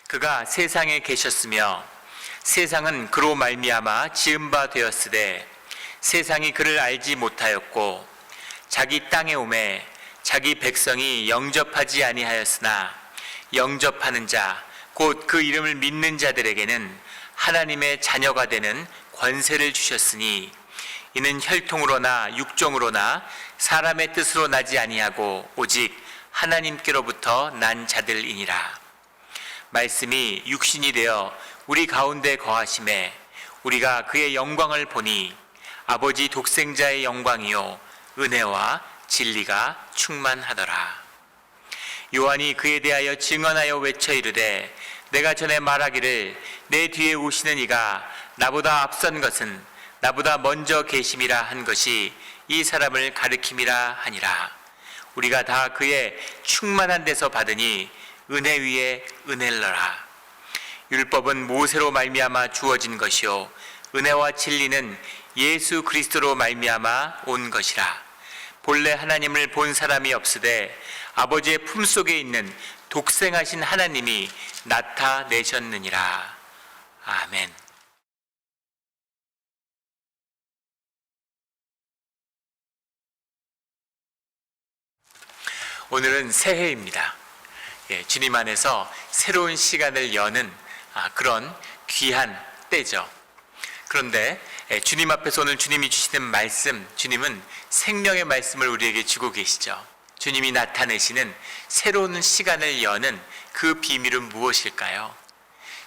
그가 세상에 계셨으며 세상은 그로 말미암아 지은 바 되었으되 세상이 그를 알지 못하였고 자기 땅에 오매 자기 백성이 영접하지 아니하였으나 영접하는 자 곧 그 이름을 믿는 자들에게는 하나님의 자녀가 되는 권세를 주셨으니 이는 혈통으로나 육종으로나 사람의 뜻으로 나지 아니하고 오직 하나님께로부터 난 자들이니라. 말씀이 육신이 되어 우리 가운데 거하심에 우리가 그의 영광을 보니 아버지 독생자의 영광이요 은혜와 진리가 충만하더라. 요한이 그에 대하여 증언하여 외쳐 이르되 내가 전에 말하기를 내 뒤에 오시는 이가 나보다 앞선 것은 나보다 먼저 계심이라 한 것이 이 사람을 가리킴이라 하니라. 우리가 다 그의 충만한 데서 받으니 은혜 위에 은혜를라. 율법은 모세로 말미암아 주어진 것이요 은혜와 진리는 예수 그리스도로 말미암아 온 것이라. 본래 하나님을 본 사람이 없으되 아버지의 품속에 있는 독생하신 하나님이 나타내셨느니라. 아멘. 오늘은 새해입니다. 주님 안에서 새로운 시간을 여는 그런 귀한 때죠. 그런데 주님 앞에서 오늘 주님이 주시는 말씀, 주님은 생명의 말씀을 우리에게 주고 계시죠. 주님이 나타내시는 새로운 시간을 여는 그 비밀은 무엇일까요?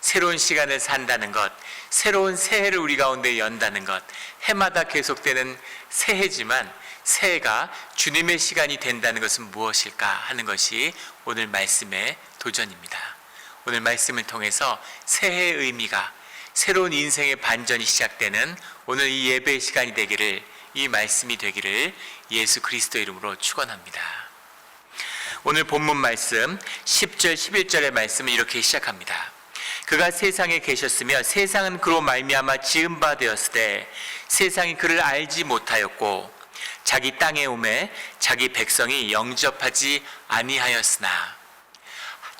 새로운 시간을 산다는 것, 새로운 새해를 우리 가운데 연다는 것, 해마다 계속되는 새해지만 새해가 주님의 시간이 된다는 것은 무엇일까 하는 것이 오늘 말씀의 도전입니다. 오늘 말씀을 통해서 새해의 의미가, 새로운 인생의 반전이 시작되는 오늘 이 예배의 시간이 되기를, 이 말씀이 되기를 예수 그리스도 이름으로 축원합니다. 오늘 본문 말씀 10절 11절의 말씀은 이렇게 시작합니다. 그가 세상에 계셨으며 세상은 그로 말미암아 지은 바 되었으되 세상이 그를 알지 못하였고 자기 땅에 오매 자기 백성이 영접하지 아니하였으나.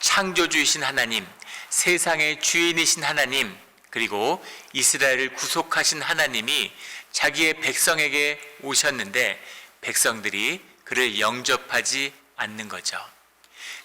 창조주이신 하나님, 세상의 주인이신 하나님, 그리고 이스라엘을 구속하신 하나님이 자기의 백성에게 오셨는데 백성들이 그를 영접하지 않는 거죠.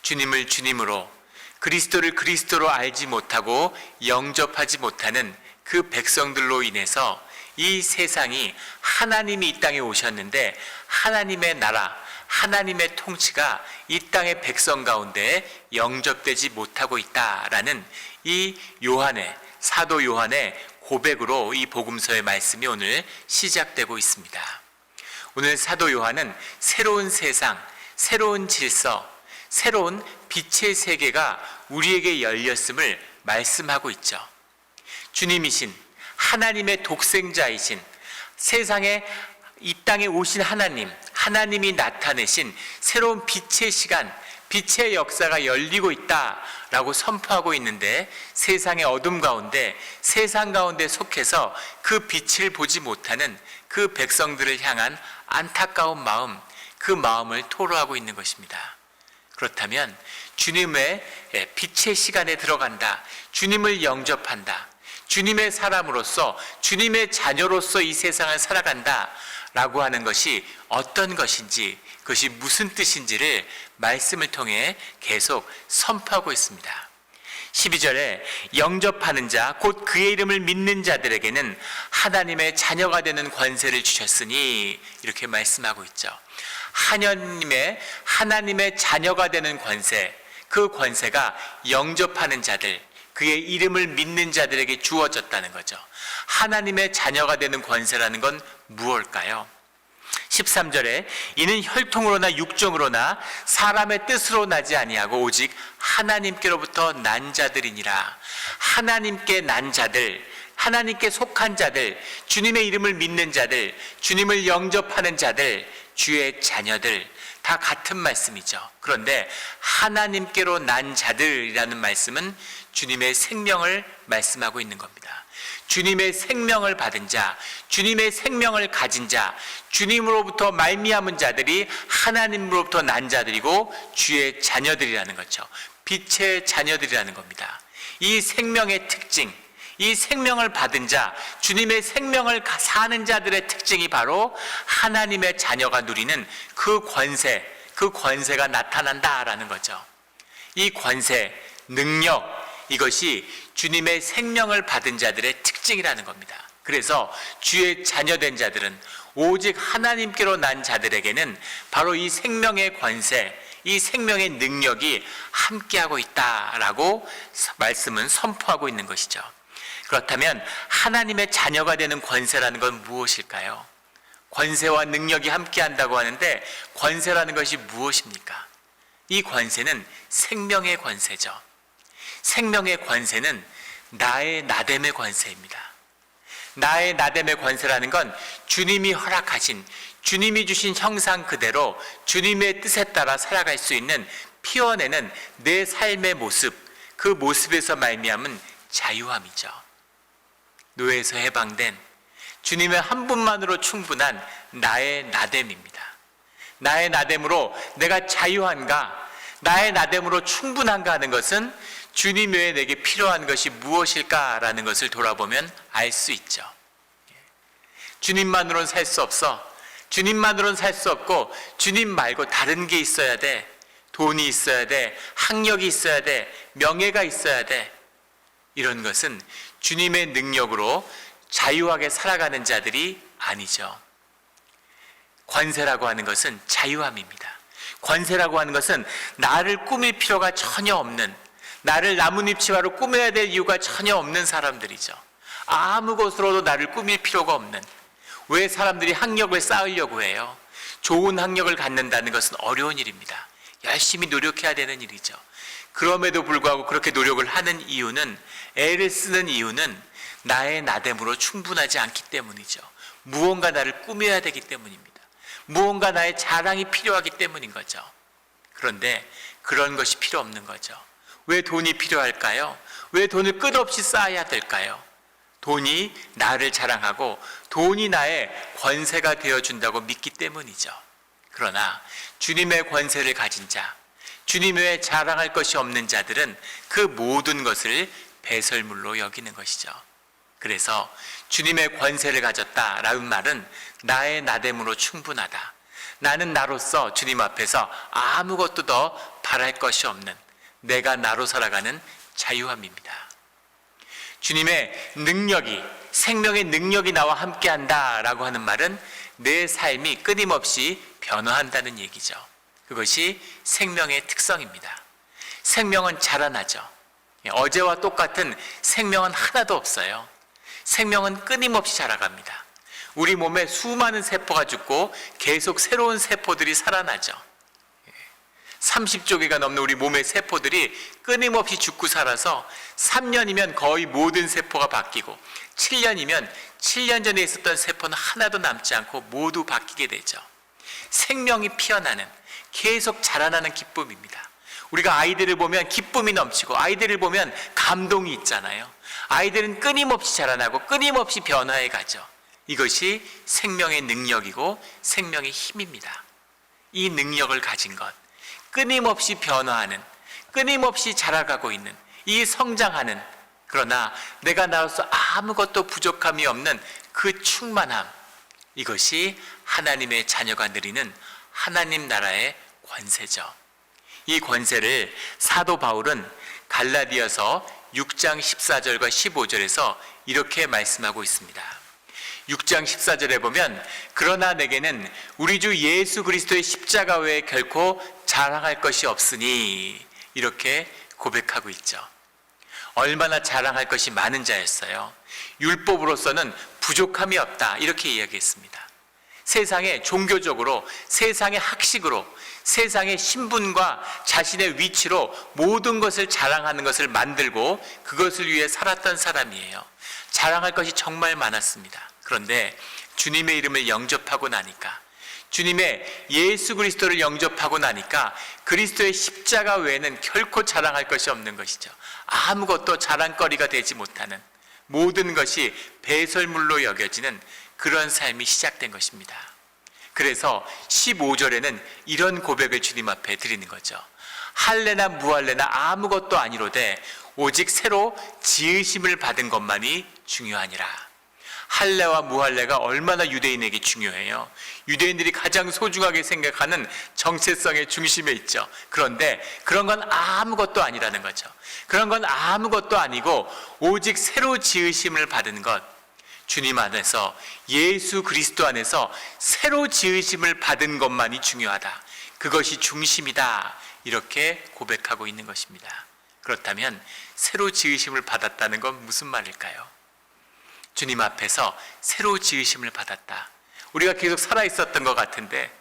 주님을 주님으로, 그리스도를 그리스도로 알지 못하고 영접하지 못하는 그 백성들로 인해서 이 세상이, 하나님이 이 땅에 오셨는데 하나님의 나라, 하나님의 통치가 이 땅의 백성 가운데 영접되지 못하고 있다라는 이 요한의, 사도 요한의 고백으로 이 복음서의 말씀이 오늘 시작되고 있습니다. 오늘 사도 요한은 새로운 세상, 새로운 질서, 새로운 빛의 세계가 우리에게 열렸음을 말씀하고 있죠. 주님이신, 하나님의 독생자이신, 세상에 이 땅에 오신 하나님, 하나님이 나타내신 새로운 빛의 시간, 빛의 역사가 열리고 있다라고 선포하고 있는데 세상의 어둠 가운데, 세상 가운데 속해서 그 빛을 보지 못하는 그 백성들을 향한 안타까운 마음, 그 마음을 토로하고 있는 것입니다. 그렇다면 주님의 빛의 시간에 들어간다, 주님을 영접한다, 주님의 사람으로서, 주님의 자녀로서 이 세상을 살아간다 라고 하는 것이 어떤 것인지, 그것이 무슨 뜻인지를 말씀을 통해 계속 선포하고 있습니다. 12절에 영접하는 자, 곧 그의 이름을 믿는 자들에게는 하나님의 자녀가 되는 권세를 주셨으니, 이렇게 말씀하고 있죠. 하나님의 자녀가 되는 권세, 그 권세가 영접하는 자들, 그의 이름을 믿는 자들에게 주어졌다는 거죠. 하나님의 자녀가 되는 권세라는 건 무엇일까요? 13절에 이는 혈통으로나 육종으로나 사람의 뜻으로 나지 아니하고 오직 하나님께로부터 난 자들이니라. 하나님께 난 자들, 하나님께 속한 자들, 주님의 이름을 믿는 자들, 주님을 영접하는 자들, 주의 자녀들, 다 같은 말씀이죠. 그런데 하나님께로 난 자들이라는 말씀은 주님의 생명을 말씀하고 있는 겁니다. 주님의 생명을 받은 자, 주님의 생명을 가진 자, 주님으로부터 말미암은 자들이 하나님으로부터 난 자들이고 주의 자녀들이라는 거죠. 빛의 자녀들이라는 겁니다. 이 생명의 특징, 이 생명을 받은 자, 주님의 생명을 사는 자들의 특징이 바로 하나님의 자녀가 누리는 그 권세가 나타난다라는 거죠. 이 권세, 능력, 이것이 주님의 생명을 받은 자들의 특징이라는 겁니다. 그래서 주의 자녀된 자들은, 오직 하나님께로 난 자들에게는 바로 이 생명의 권세, 이 생명의 능력이 함께하고 있다라고 말씀은 선포하고 있는 것이죠. 그렇다면 하나님의 자녀가 되는 권세라는 건 무엇일까요? 권세와 능력이 함께한다고 하는데, 권세라는 것이 무엇입니까? 이 권세는 생명의 권세죠. 생명의 권세는 나의 나됨의 권세입니다. 나의 나됨의 권세라는 건 주님이 허락하신, 주님이 주신 형상 그대로 주님의 뜻에 따라 살아갈 수 있는, 피워내는 내 삶의 모습, 그 모습에서 말미암은 자유함이죠. 노예에서 해방된 주님의 한 분만으로 충분한 나의 나됨입니다. 나의 나됨으로 내가 자유한가, 나의 나됨으로 충분한가 하는 것은 주님 외에 내게 필요한 것이 무엇일까라는 것을 돌아보면 알 수 있죠. 주님만으로는 살 수 없어. 주님만으로는 살 수 없고, 주님 말고 다른 게 있어야 돼. 돈이 있어야 돼. 학력이 있어야 돼. 명예가 있어야 돼. 이런 것은 주님의 능력으로 자유하게 살아가는 자들이 아니죠. 권세라고 하는 것은 자유함입니다. 권세라고 하는 것은 나를 꾸밀 필요가 전혀 없는, 나를 나뭇잎치마로 꾸며야 될 이유가 전혀 없는 사람들이죠. 아무 것으로도 나를 꾸밀 필요가 없는. 왜 사람들이 학력을 쌓으려고 해요? 좋은 학력을 갖는다는 것은 어려운 일입니다. 열심히 노력해야 되는 일이죠. 그럼에도 불구하고 그렇게 노력을 하는 이유는, 애를 쓰는 이유는 나의 나됨으로 충분하지 않기 때문이죠. 무언가 나를 꾸며야 되기 때문입니다. 무언가 나의 자랑이 필요하기 때문인 거죠. 그런데 그런 것이 필요 없는 거죠. 왜 돈이 필요할까요? 왜 돈을 끝없이 쌓아야 될까요? 돈이 나를 자랑하고 돈이 나의 권세가 되어준다고 믿기 때문이죠. 그러나 주님의 권세를 가진 자, 주님 외에 자랑할 것이 없는 자들은 그 모든 것을 배설물로 여기는 것이죠. 그래서 주님의 권세를 가졌다라는 말은 나의 나됨으로 충분하다. 나는 나로서 주님 앞에서 아무것도 더 바랄 것이 없는, 내가 나로 살아가는 자유함입니다. 주님의 능력이, 생명의 능력이 나와 함께한다라고 하는 말은 내 삶이 끊임없이 변화한다는 얘기죠. 그것이 생명의 특성입니다. 생명은 자라나죠. 어제와 똑같은 생명은 하나도 없어요. 생명은 끊임없이 자라갑니다. 우리 몸에 수많은 세포가 죽고 계속 새로운 세포들이 살아나죠. 30조 개가 넘는 우리 몸의 세포들이 끊임없이 죽고 살아서 3년이면 거의 모든 세포가 바뀌고, 7년이면 7년 전에 있었던 세포는 하나도 남지 않고 모두 바뀌게 되죠. 생명이 피어나는, 계속 자라나는 기쁨입니다. 우리가 아이들을 보면 기쁨이 넘치고, 아이들을 보면 감동이 있잖아요. 아이들은 끊임없이 자라나고 끊임없이 변화해 가죠. 이것이 생명의 능력이고 생명의 힘입니다. 이 능력을 가진 것, 끊임없이 변화하는, 끊임없이 자라가고 있는, 이 성장하는, 그러나 내가 나로서 아무것도 부족함이 없는 그 충만함, 이것이 하나님의 자녀가 누리는 하나님 나라의 권세죠. 이 권세를 사도 바울은 갈라디아서 6장 14절과 15절에서 이렇게 말씀하고 있습니다. 6장 14절에 보면, 그러나 내게는 우리 주 예수 그리스도의 십자가 외에 결코 자랑할 것이 없으니, 이렇게 고백하고 있죠. 얼마나 자랑할 것이 많은 자였어요. 율법으로서는 부족함이 없다, 이렇게 이야기했습니다. 세상의 종교적으로, 세상의 학식으로, 세상의 신분과 자신의 위치로 모든 것을 자랑하는 것을 만들고 그것을 위해 살았던 사람이에요. 자랑할 것이 정말 많았습니다. 그런데 주님의 이름을 영접하고 나니까, 주님의 예수 그리스도를 영접하고 나니까 그리스도의 십자가 외에는 결코 자랑할 것이 없는 것이죠. 아무것도 자랑거리가 되지 못하는, 모든 것이 배설물로 여겨지는 그런 삶이 시작된 것입니다. 그래서 15절에는 이런 고백을 주님 앞에 드리는 거죠. 할래나 무할래나 아무것도 아니로되 오직 새로 지으심을 받은 것만이 중요하니라. 할례와 무할례가 얼마나 유대인에게 중요해요. 유대인들이 가장 소중하게 생각하는 정체성의 중심에 있죠. 그런데 그런 건 아무것도 아니라는 거죠. 그런 건 아무것도 아니고 오직 새로 지으심을 받은 것, 주님 안에서, 예수 그리스도 안에서 새로 지으심을 받은 것만이 중요하다. 그것이 중심이다. 이렇게 고백하고 있는 것입니다. 그렇다면 새로 지으심을 받았다는 건 무슨 말일까요? 주님 앞에서 새로 지으심을 받았다. 우리가 계속 살아있었던 것 같은데,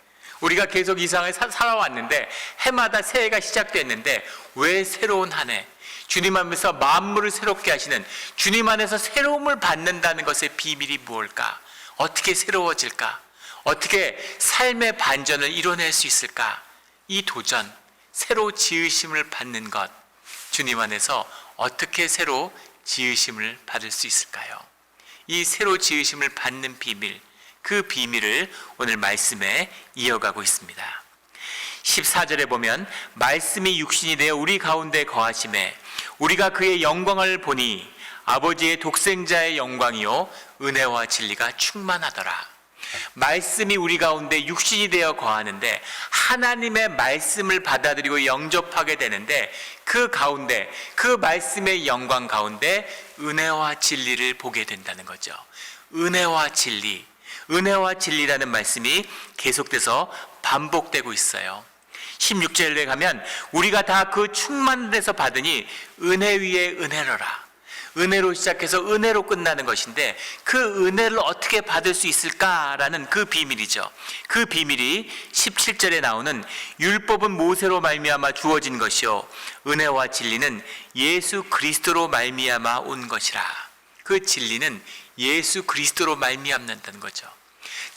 우리가 계속 이 세상에 살아왔는데, 해마다 새해가 시작됐는데 왜 새로운 한 해, 주님 안에서 만물을 새롭게 하시는, 주님 안에서 새로움을 받는다는 것의 비밀이 무엇일까? 어떻게 새로워질까? 어떻게 삶의 반전을 이뤄낼 수 있을까? 이 도전, 새로 지으심을 받는 것, 주님 안에서 어떻게 새로 지으심을 받을 수 있을까요? 이 새로 지으심을 받는 비밀, 그 비밀을 오늘 말씀에 이어가고 있습니다. 14절에 보면 말씀이 육신이 되어 우리 가운데 거하심에 우리가 그의 영광을 보니 아버지의 독생자의 영광이요 은혜와 진리가 충만하더라. 말씀이 우리 가운데 육신이 되어 거하는데, 하나님의 말씀을 받아들이고 영접하게 되는데, 그 가운데, 그 말씀의 영광 가운데 은혜와 진리를 보게 된다는 거죠. 은혜와 진리, 은혜와 진리라는 말씀이 계속돼서 반복되고 있어요. 16절에 가면 우리가 다 그 충만에서 받으니 은혜 위에 은혜로라. 은혜로 시작해서 은혜로 끝나는 것인데, 그 은혜를 어떻게 받을 수 있을까라는 그 비밀이죠. 그 비밀이 17절에 나오는 율법은 모세로 말미암아 주어진 것이요 은혜와 진리는 예수 그리스도로 말미암아 온 것이라. 그 진리는 예수 그리스도로 말미암는다는 거죠.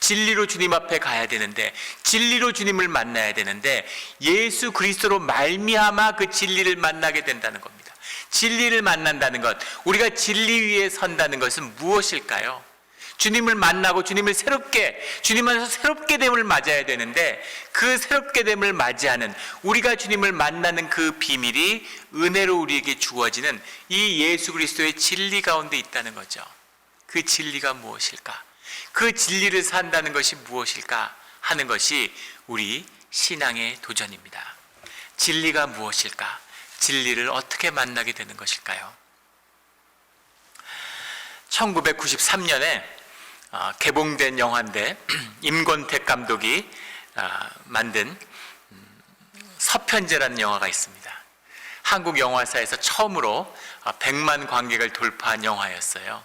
진리로 주님 앞에 가야 되는데, 진리로 주님을 만나야 되는데, 예수 그리스도로 말미암아 그 진리를 만나게 된다는 겁니다. 진리를 만난다는 것, 우리가 진리 위에 선다는 것은 무엇일까요? 주님을 만나고 주님을 새롭게, 주님 안에서 새롭게 됨을 맞아야 되는데, 그 새롭게 됨을 맞이하는, 우리가 주님을 만나는 그 비밀이 은혜로 우리에게 주어지는 이 예수 그리스도의 진리 가운데 있다는 거죠. 그 진리가 무엇일까? 그 진리를 산다는 것이 무엇일까 하는 것이 우리 신앙의 도전입니다. 진리가 무엇일까? 진리를 어떻게 만나게 되는 것일까요? 1993년에 개봉된 영화인데, 임권택 감독이 만든 서편제라는 영화가 있습니다. 한국 영화사에서 처음으로 100만 관객을 돌파한 영화였어요.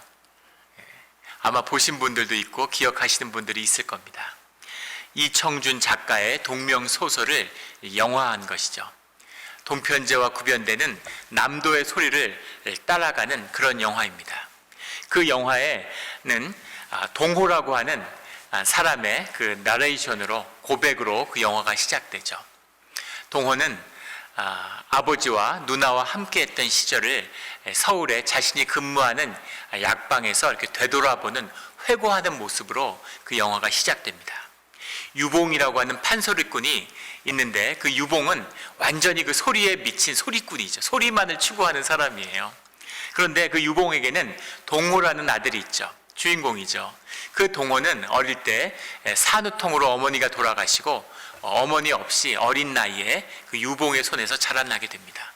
아마 보신 분들도 있고 기억하시는 분들이 있을 겁니다. 이청준 작가의 동명 소설을 영화한 것이죠. 동편제와 구변되는 남도의 소리를 따라가는 그런 영화입니다. 그 영화에는 동호라고 하는 사람의 그 나레이션으로, 고백으로 그 영화가 시작되죠. 동호는 아버지와 누나와 함께 했던 시절을 서울에 자신이 근무하는 약방에서 이렇게 되돌아보는, 회고하는 모습으로 그 영화가 시작됩니다. 유봉이라고 하는 판소리꾼이 있는데, 그 유봉은 완전히 그 소리에 미친 소리꾼이죠. 소리만을 추구하는 사람이에요. 그런데 그 유봉에게는 동호라는 아들이 있죠. 주인공이죠. 그 동호는 어릴 때 산후통으로 어머니가 돌아가시고 어머니 없이 어린 나이에 그 유봉의 손에서 자라나게 됩니다.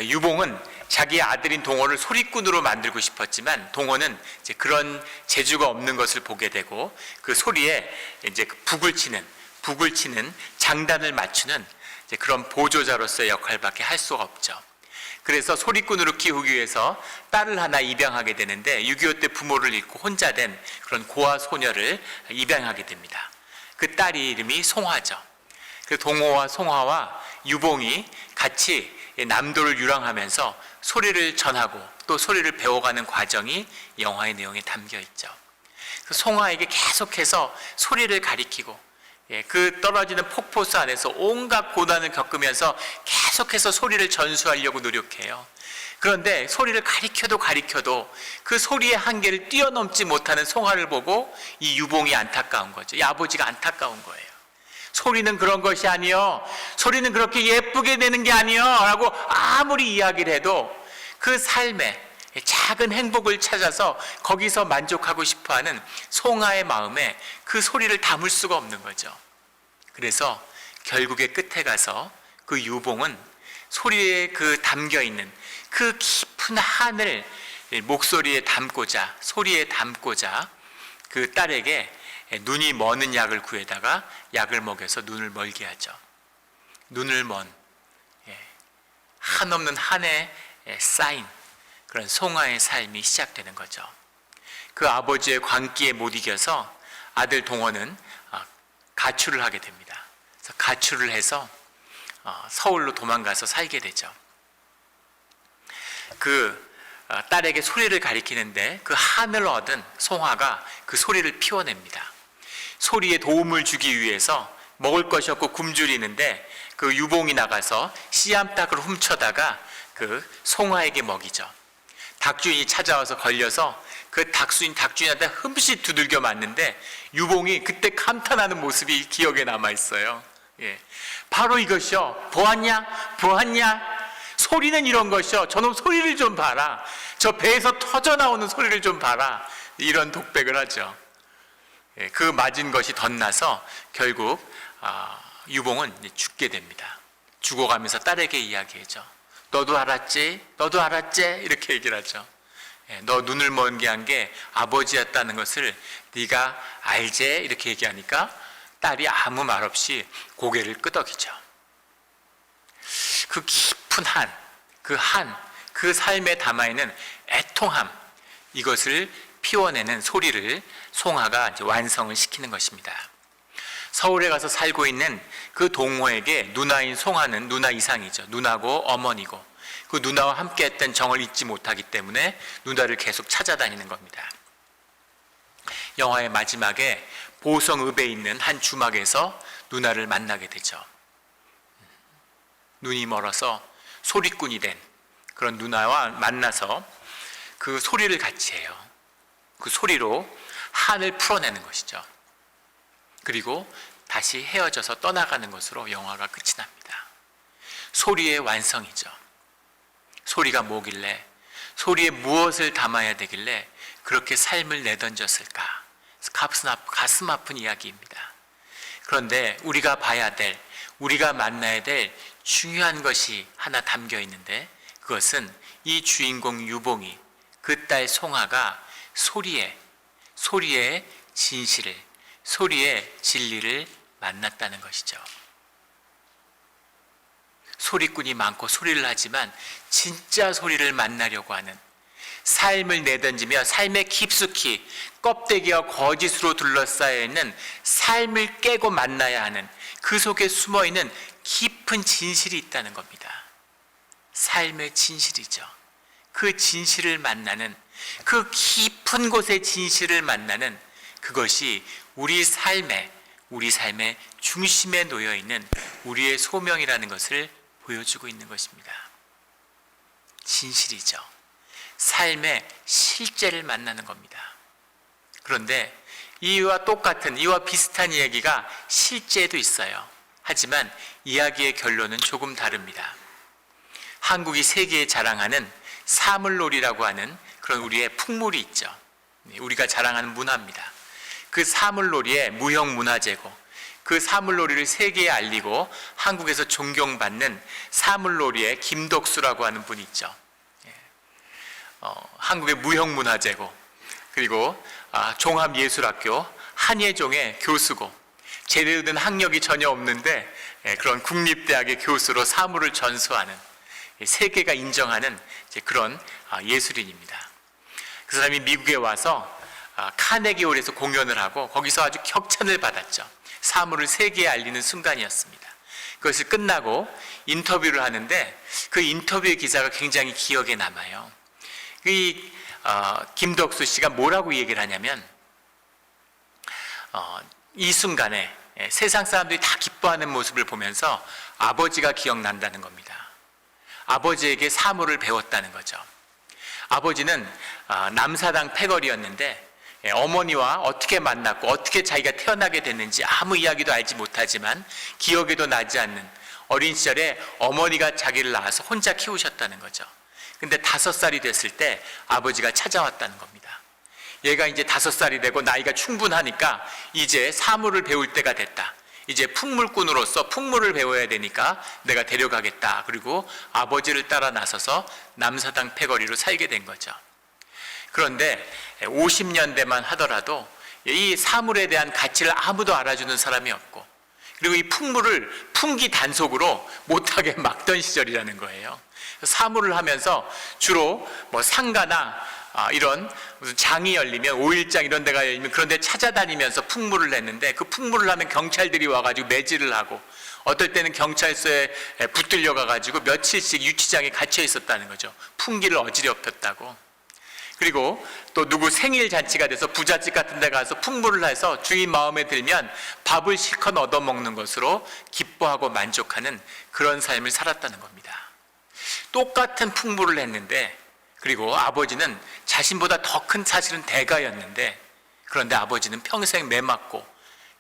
유봉은 자기 아들인 동호를 소리꾼으로 만들고 싶었지만, 동호는 이제 그런 재주가 없는 것을 보게 되고, 그 소리에 이제 북을 치는 장단을 맞추는 이제 그런 보조자로서의 역할밖에 할 수가 없죠. 그래서 소리꾼으로 키우기 위해서 딸을 하나 입양하게 되는데, 6.25 때 부모를 잃고 혼자 된 그런 고아 소녀를 입양하게 됩니다. 그 딸이 이름이 송화죠. 그 동호와 송화와 유봉이 같이 남도를 유랑하면서 소리를 전하고 또 소리를 배워가는 과정이 영화의 내용에 담겨 있죠. 그 송화에게 계속해서 소리를 가리키고, 그 떨어지는 폭포수 안에서 온갖 고난을 겪으면서 계속해서 소리를 전수하려고 노력해요. 그런데 소리를 가리켜도 그 소리의 한계를 뛰어넘지 못하는 송화를 보고 이 유봉이 안타까운 거죠. 이 아버지가 안타까운 거예요. 소리는 그런 것이 아니요. 소리는 그렇게 예쁘게 되는 게 아니요. 라고 아무리 이야기를 해도 그 삶에 작은 행복을 찾아서 거기서 만족하고 싶어하는 송아의 마음에 그 소리를 담을 수가 없는 거죠. 그래서 결국에 끝에 가서 그 유봉은 소리에 그 담겨있는 그 깊은 한을 목소리에 담고자, 소리에 담고자 그 딸에게 눈이 머는 약을 구해다가 약을 먹여서 눈을 멀게 하죠. 눈을 먼 한없는 한에 쌓인 그런 송아의 삶이 시작되는 거죠. 그 아버지의 광기에 못 이겨서 아들 동원은 가출을 하게 됩니다. 그래서 가출을 해서 서울로 도망가서 살게 되죠. 그 딸에게 소리를 가리키는데 그 한을 얻은 송아가 그 소리를 피워냅니다. 소리에 도움을 주기 위해서 먹을 것이 없고 굶주리는데 그 유봉이 나가서 씨암탉을 훔쳐다가 그 송아에게 먹이죠. 닭주인이 찾아와서 걸려서 그 닭주인한테 흠칫 두들겨 맞는데 유봉이 그때 감탄하는 모습이 기억에 남아있어요. 바로 이것이요. 보았냐? 소리는 이런 것이요. 저놈 소리를 좀 봐라. 저 배에서 터져나오는 소리를 좀 봐라. 이런 독백을 하죠. 그 맞은 것이 덧나서 결국 유봉은 죽게 됩니다. 죽어가면서 딸에게 이야기하죠. 너도 알았지? 이렇게 얘기를 하죠. 너 눈을 멀게 한 게 아버지였다는 것을 네가 알지? 이렇게 얘기하니까 딸이 아무 말 없이 고개를 끄덕이죠. 그 깊은 그 삶에 담아있는 애통함, 이것을 피워내는 소리를 송아가 이제 완성을 시키는 것입니다. 서울에 가서 살고 있는 그 동호에게 누나인 송아는 누나 이상이죠. 누나고 어머니고 그 누나와 함께했던 정을 잊지 못하기 때문에 누나를 계속 찾아다니는 겁니다. 영화의 마지막에 보성읍에 있는 한 주막에서 누나를 만나게 되죠. 눈이 멀어서 소리꾼이 된 그런 누나와 만나서 그 소리를 같이 해요. 그 소리로 한을 풀어내는 것이죠. 그리고 다시 헤어져서 떠나가는 것으로 영화가 끝이 납니다. 소리의 완성이죠. 소리가 뭐길래, 소리에 무엇을 담아야 되길래 그렇게 삶을 내던졌을까? 가슴 아픈 이야기입니다. 그런데 우리가 봐야 될, 우리가 만나야 될 중요한 것이 하나 담겨 있는데, 그것은 이 주인공 유봉이, 그 딸 송아가 소리의 진실을, 소리의 진리를 만났다는 것이죠. 소리꾼이 많고 소리를 하지만 진짜 소리를 만나려고 하는, 삶을 내던지며 삶에 깊숙이 껍데기와 거짓으로 둘러싸여 있는 삶을 깨고 만나야 하는 그 속에 숨어있는 깊은 진실이 있다는 겁니다. 삶의 진실이죠. 그 진실을 만나는, 그 깊은 곳의 진실을 만나는 그것이 우리 삶의 중심에 놓여있는 우리의 소명이라는 것을 보여주고 있는 것입니다. 진실이죠. 삶의 실제를 만나는 겁니다. 그런데 이와 똑같은, 이와 비슷한 이야기가 실제에도 있어요. 하지만 이야기의 결론은 조금 다릅니다. 한국이 세계에 자랑하는 사물놀이라고 하는 그런 우리의 풍물이 있죠. 우리가 자랑하는 문화입니다. 그 사물놀이의 무형문화재고, 그 사물놀이를 세계에 알리고 한국에서 존경받는 사물놀이의 김덕수라고 하는 분이 있죠. 한국의 무형문화재고, 그리고 종합예술학교 한예종의 교수고, 제대로 된 학력이 전혀 없는데 그런 국립대학의 교수로 사물을 전수하는, 세계가 인정하는 그런 예술인입니다. 그 사람이 미국에 와서 카네기홀에서 공연을 하고 거기서 아주 격찬을 받았죠. 사물을 세계에 알리는 순간이었습니다. 그것이 끝나고 인터뷰를 하는데 그 인터뷰의 기사가 굉장히 기억에 남아요. 김덕수 씨가 뭐라고 얘기를 하냐면, 이 순간에 세상 사람들이 다 기뻐하는 모습을 보면서 아버지가 기억난다는 겁니다. 아버지에게 사물을 배웠다는 거죠. 아버지는 남사당 패거리였는데 어머니와 어떻게 만났고 어떻게 자기가 태어나게 됐는지 아무 이야기도 알지 못하지만 기억에도 나지 않는 어린 시절에 어머니가 자기를 낳아서 혼자 키우셨다는 거죠. 근데 5살이 됐을 때 아버지가 찾아왔다는 겁니다. 얘가 이제 5살이 되고 나이가 충분하니까 이제 사물을 배울 때가 됐다. 이제 풍물꾼으로서 풍물을 배워야 되니까 내가 데려가겠다. 그리고 아버지를 따라 나서서 남사당 패거리로 살게 된 거죠. 그런데 50년대만 하더라도 이 사물에 대한 가치를 아무도 알아주는 사람이 없고, 그리고 이 풍물을 풍기 단속으로 못하게 막던 시절이라는 거예요. 사물을 하면서 주로 뭐 상가나 이런 무슨 장이 열리면, 5일장 이런 데가 열리면 그런 데 찾아다니면서 풍물을 냈는데, 그 풍물을 하면 경찰들이 와가지고 매질을 하고, 어떨 때는 경찰서에 붙들려 가가지고 며칠씩 유치장에 갇혀 있었다는 거죠. 풍기를 어지럽혔다고. 그리고 또 누구 생일 잔치가 돼서 부잣집 같은 데 가서 풍물을 해서 주인 마음에 들면 밥을 실컷 얻어먹는 것으로 기뻐하고 만족하는 그런 삶을 살았다는 겁니다. 똑같은 풍물을 했는데, 그리고 아버지는 자신보다 더 큰 사실은 대가였는데, 그런데 아버지는 평생 매 맞고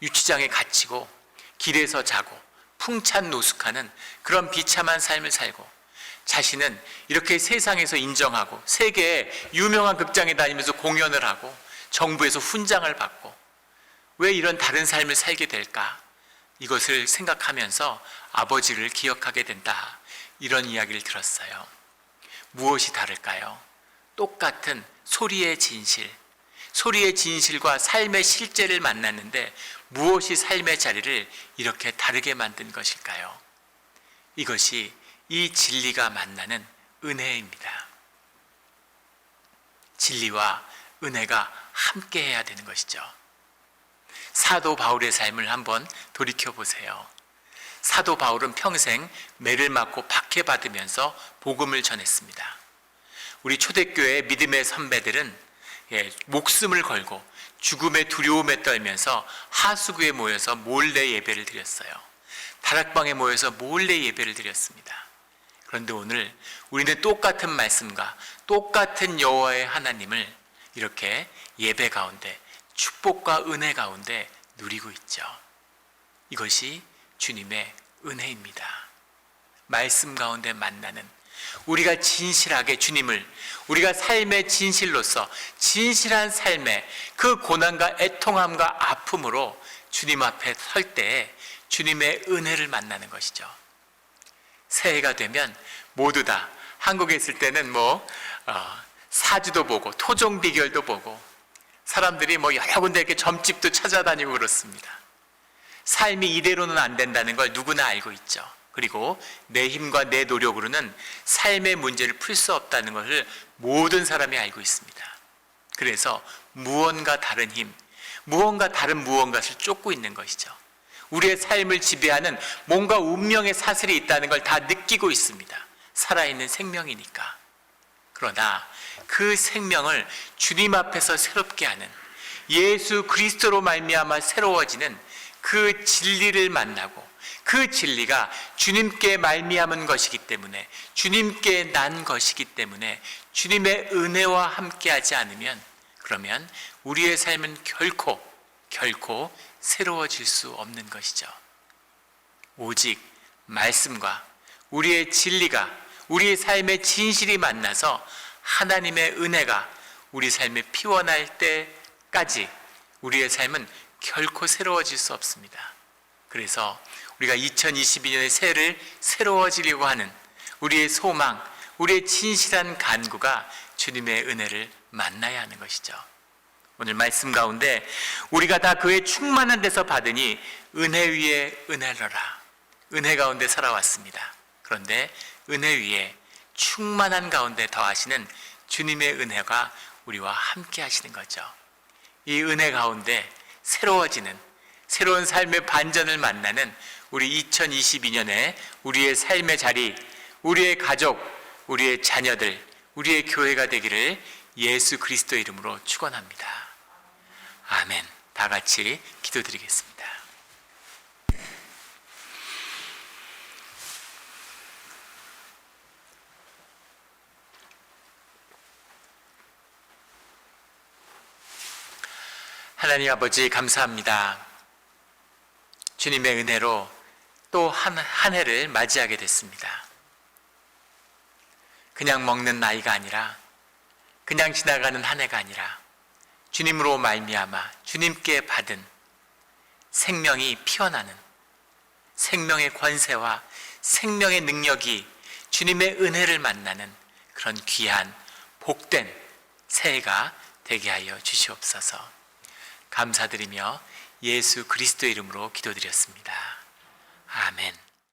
유치장에 갇히고 길에서 자고 풍찬 노숙하는 그런 비참한 삶을 살고, 자신은 이렇게 세상에서 인정하고 세계의 유명한 극장에 다니면서 공연을 하고 정부에서 훈장을 받고, 왜 이런 다른 삶을 살게 될까? 이것을 생각하면서 아버지를 기억하게 된다. 이런 이야기를 들었어요. 무엇이 다를까요? 똑같은 소리의 진실, 소리의 진실과 삶의 실제를 만났는데 무엇이 삶의 자리를 이렇게 다르게 만든 것일까요? 이것이 이 진리가 만나는 은혜입니다. 진리와 은혜가 함께 해야 되는 것이죠. 사도 바울의 삶을 한번 돌이켜보세요. 사도 바울은 평생 매를 맞고 박해받으면서 복음을 전했습니다. 우리 초대교회 믿음의 선배들은 목숨을 걸고 죽음의 두려움에 떨면서 하수구에 모여서 몰래 예배를 드렸어요. 다락방에 모여서 몰래 예배를 드렸습니다. 그런데 오늘 우리는 똑같은 말씀과 똑같은 여호와의 하나님을 이렇게 예배 가운데, 축복과 은혜 가운데 누리고 있죠. 이것이 주님의 은혜입니다. 말씀 가운데 만나는, 우리가 진실하게 주님을, 우리가 삶의 진실로서 진실한 삶의 그 고난과 애통함과 아픔으로 주님 앞에 설 때에 주님의 은혜를 만나는 것이죠. 새해가 되면 모두 다, 한국에 있을 때는 사주도 보고 토종 비결도 보고 사람들이 여러 군데 이렇게 점집도 찾아다니고 그렇습니다. 삶이 이대로는 안 된다는 걸 누구나 알고 있죠. 그리고 내 힘과 내 노력으로는 삶의 문제를 풀 수 없다는 것을 모든 사람이 알고 있습니다. 그래서 무언가 다른 힘, 무언가 다른 무언가를 쫓고 있는 것이죠. 우리의 삶을 지배하는 뭔가 운명의 사슬이 있다는 걸 다 느끼고 있습니다. 살아있는 생명이니까. 그러나 그 생명을 주님 앞에서 새롭게 하는, 예수 그리스도로 말미암아 새로워지는 그 진리를 만나고, 그 진리가 주님께 말미암은 것이기 때문에, 주님께 난 것이기 때문에 주님의 은혜와 함께하지 않으면, 그러면 우리의 삶은 결코 새로워질 수 없는 것이죠. 오직 말씀과 우리의 진리가, 우리의 삶의 진실이 만나서 하나님의 은혜가 우리 삶에 피워날 때까지 우리의 삶은 결코 새로워질 수 없습니다. 그래서 우리가 2022년의 새해를 새로워지려고 하는 우리의 소망, 우리의 진실한 간구가 주님의 은혜를 만나야 하는 것이죠. 오늘 말씀 가운데 우리가 다 그의 충만한 데서 받으니 은혜 위에 은혜로라. 은혜 가운데 살아왔습니다. 그런데 은혜 위에 충만한 가운데 더하시는 주님의 은혜가 우리와 함께 하시는 거죠. 이 은혜 가운데 새로워지는, 새로운 삶의 반전을 만나는 우리 2022년에 우리의 삶의 자리, 우리의 가족, 우리의 자녀들, 우리의 교회가 되기를 예수 그리스도 이름으로 축원합니다. 아멘. 다 같이 기도드리겠습니다. 하나님 아버지 감사합니다. 주님의 은혜로 또 한 해를 맞이하게 됐습니다. 그냥 먹는 나이가 아니라, 그냥 지나가는 한 해가 아니라 주님으로 말미암아 주님께 받은 생명이 피어나는, 생명의 권세와 생명의 능력이 주님의 은혜를 만나는 그런 귀한 복된 새해가 되게 하여 주시옵소서. 감사드리며 예수 그리스도의 이름으로 기도드렸습니다. 아멘.